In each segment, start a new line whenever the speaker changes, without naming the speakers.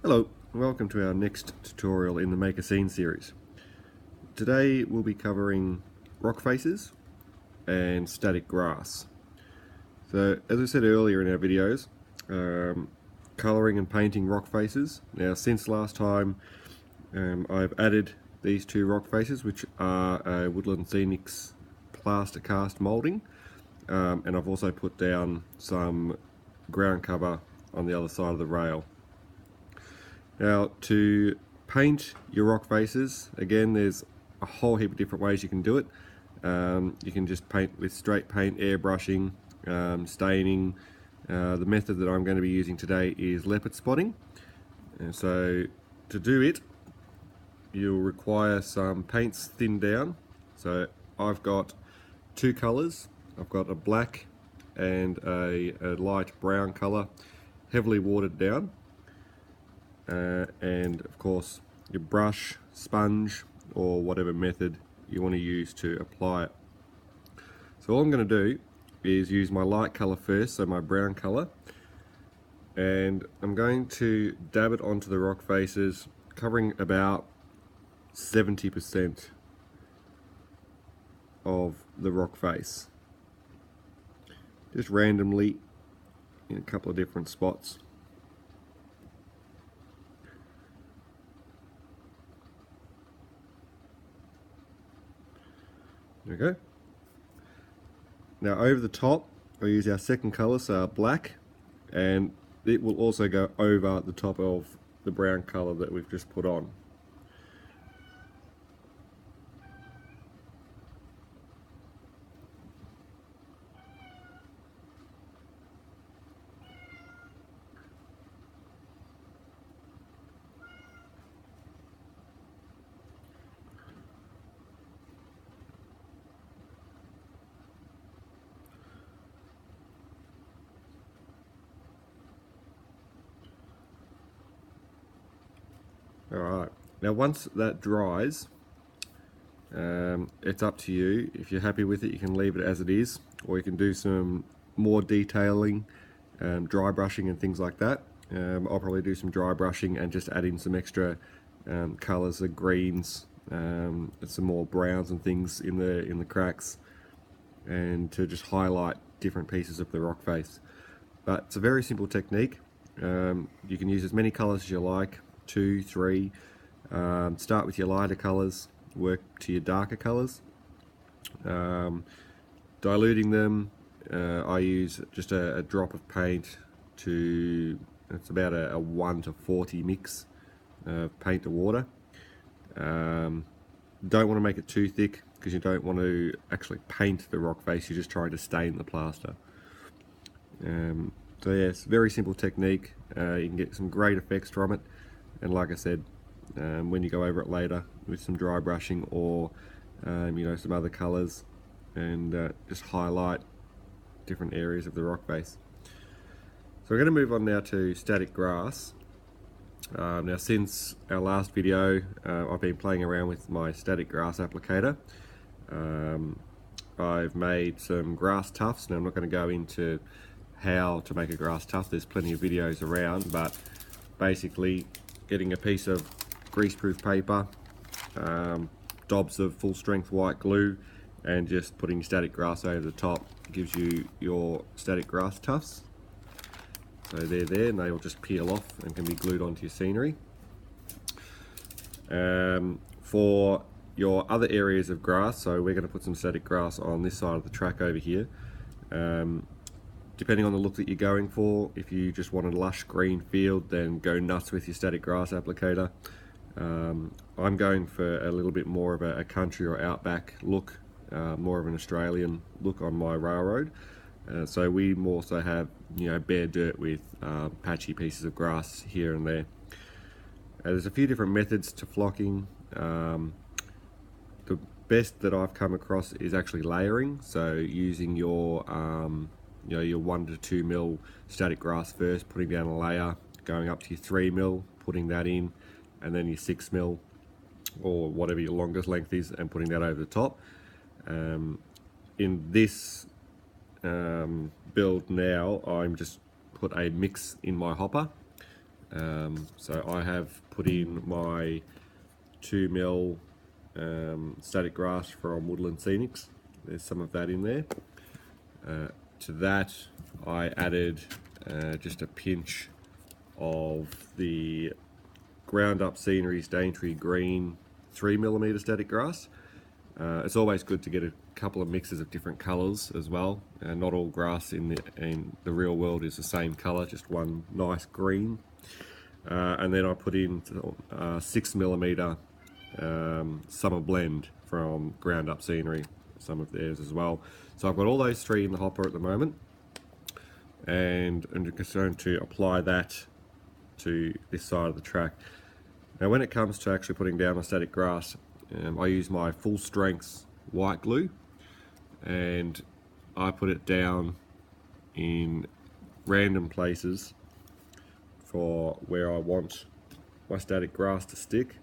Hello, and welcome to our next tutorial in the Make a Scene series. Today we'll be covering rock faces and static grass. So as I said earlier in our videos, colouring and painting rock faces. Now since last time I've added these two rock faces, which are a Woodland Scenics plaster cast moulding, and I've also put down some ground cover on the other side of the rail. Now, to paint your rock faces, again, there's a whole heap of different ways you can do it. You can just paint with straight paint, airbrushing, staining. The method that I'm going to be using today is leopard spotting. And so, to do it, you'll require some paints thinned down. So, I've got two colours. I've got a black and a light brown colour, heavily watered down. And of course your brush, sponge, or whatever method you want to use to apply it. So all I'm going to do is use my light colour first, so my brown colour, and I'm going to dab it onto the rock faces, covering about 70% of the rock face, just randomly in a couple of different spots. There we go. Now over the top, I'll use our second colour, so our black, and it will also go over the top of the brown colour that we've just put on. Alright, now once that dries, it's up to you. If you're happy with it, you can leave it as it is, or you can do some more detailing, dry brushing and things like that. I'll probably do some dry brushing and just add in some extra colours, of greens, and some more browns and things in the cracks, and to just highlight different pieces of the rock face. But it's a very simple technique. You can use as many colours as you like, 2, 3. Start with your lighter colours, work to your darker colours. Diluting them, I use just a drop of paint it's about a 1 to 40 mix of paint to water. Don't want to make it too thick because you don't want to actually paint the rock face, you're just trying to stain the plaster. So yeah, it's a very simple technique. You can get some great effects from it, and like I said, when you go over it later with some dry brushing or some other colours, and just highlight different areas of the rock face. So we're going to move on now to static grass. Now since our last video, I've been playing around with my static grass applicator. I've made some grass tufts. Now I'm not going to go into how to make a grass tuft, there's plenty of videos around, but basically getting a piece of greaseproof paper, dobs of full strength white glue, and just putting static grass over the top gives you your static grass tufts. So they're there and they will just peel off and can be glued onto your scenery. For your other areas of grass, so we're going to put some static grass on this side of the track over here. Depending on the look that you're going for, if you just want a lush green field, then go nuts with your static grass applicator. I'm going for a little bit more of a country or outback look, more of an Australian look on my railroad. So we also have bare dirt with patchy pieces of grass here and there. There's a few different methods to flocking. The best that I've come across is actually layering, so using your 1 to 2 mil static grass first, putting down a layer, going up to your 3 mil, putting that in, and then your 6 mil or whatever your longest length is, and putting that over the top. In this build now, I'm just put a mix in my hopper, So I have put in my 2mm static grass from Woodland Scenics. There's some of that in there. To that I added just a pinch of the Ground Up Scenery's Daintree Green 3mm static grass. It's always good to get a couple of mixes of different colours as well. Not all grass in the real world is the same colour, just one nice green. And then I put in 6mm Summer Blend from Ground Up Scenery, some of theirs as well. So I've got all those three in the hopper at the moment, and I'm just going to apply that to this side of the track. Now when it comes to actually putting down my static grass, I use my full strength white glue, and I put it down in random places for where I want my static grass to stick.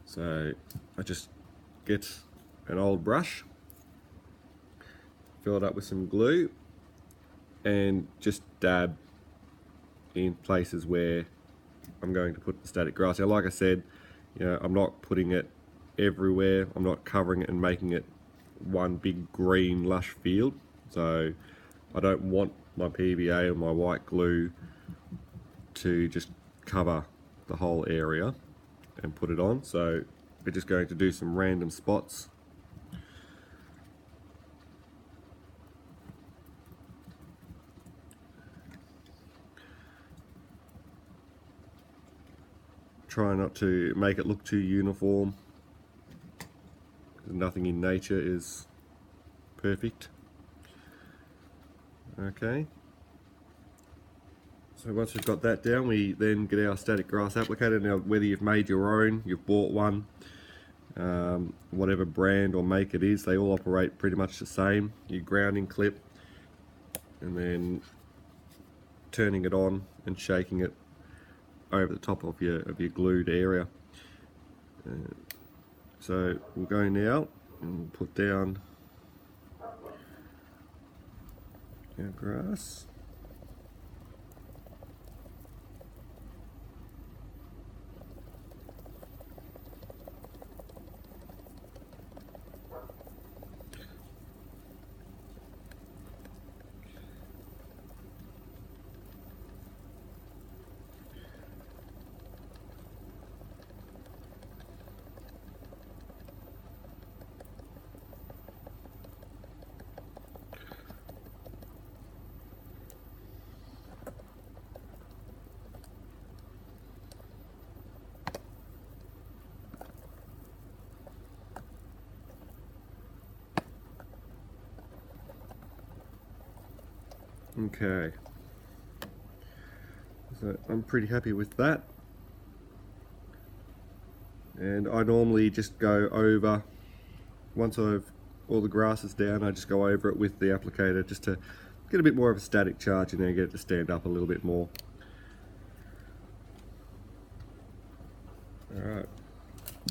So I just get an old brush, fill it up with some glue, and just dab in places where I'm going to put the static grass. Now, like I said, I'm not putting it everywhere. I'm not covering it and making it one big green lush field. So I don't want my PVA or my white glue to just cover the whole area and put it on. So we're just going to do some random spots. Try not to make it look too uniform. Nothing in nature is perfect. Okay. So once we've got that down, we then get our static grass applicator. Now, whether you've made your own, you've bought one, whatever brand or make it is, they all operate pretty much the same. Your grounding clip, and then turning it on and shaking it over the top of your glued area. So we'll go now and we'll put down our grass. Okay, so I'm pretty happy with that, and I normally just go over, once all the grass is down, I just go over it with the applicator just to get a bit more of a static charge in there, get it to stand up a little bit more. Alright,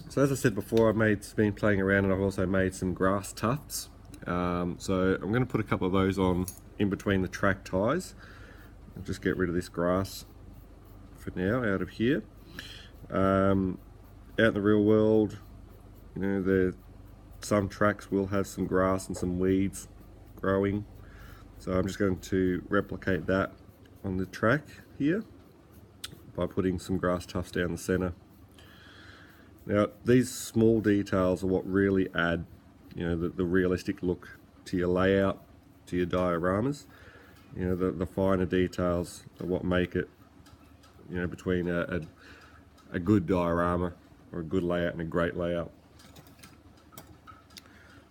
so as I said before, I've been playing around, and I've also made some grass tufts. So I'm going to put a couple of those on in between the track ties. I'll just get rid of this grass for now out of here. Out in the real world, some tracks will have some grass and some weeds growing, so I'm just going to replicate that on the track here by putting some grass tufts down the center. Now, these small details are what really add the realistic look to your layout, to your dioramas. The finer details are what make it, between a good diorama or a good layout and a great layout.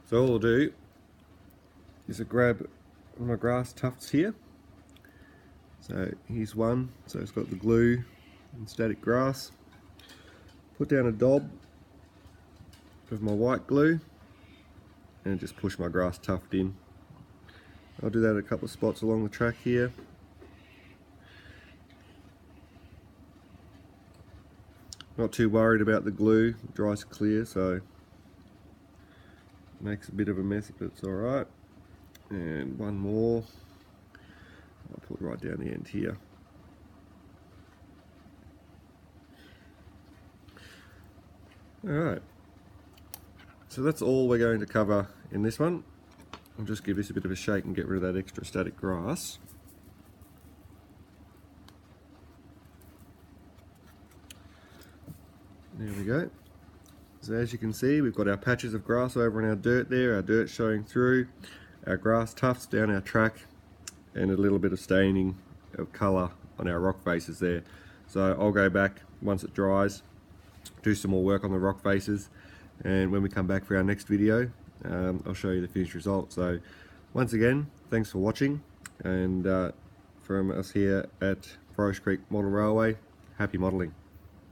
So all I'll do is I grab my grass tufts here. So here's one, so it's got the glue and static grass. Put down a dob of my white glue and just push my grass tuft in. I'll do that at a couple of spots along the track here. Not too worried about the glue, it dries clear, so it makes a bit of a mess, but it's alright. And one more, I'll put right down the end here. Alright, so that's all we're going to cover in this one. I'll just give this a bit of a shake and get rid of that extra static grass. There we go. So as you can see, we've got our patches of grass over in our dirt there, our dirt showing through, our grass tufts down our track, and a little bit of staining of colour on our rock faces there. So I'll go back once it dries, do some more work on the rock faces, and when we come back for our next video, I'll show you the finished result. So once again, thanks for watching, and from us here at Forest Creek Model Railway, happy modelling.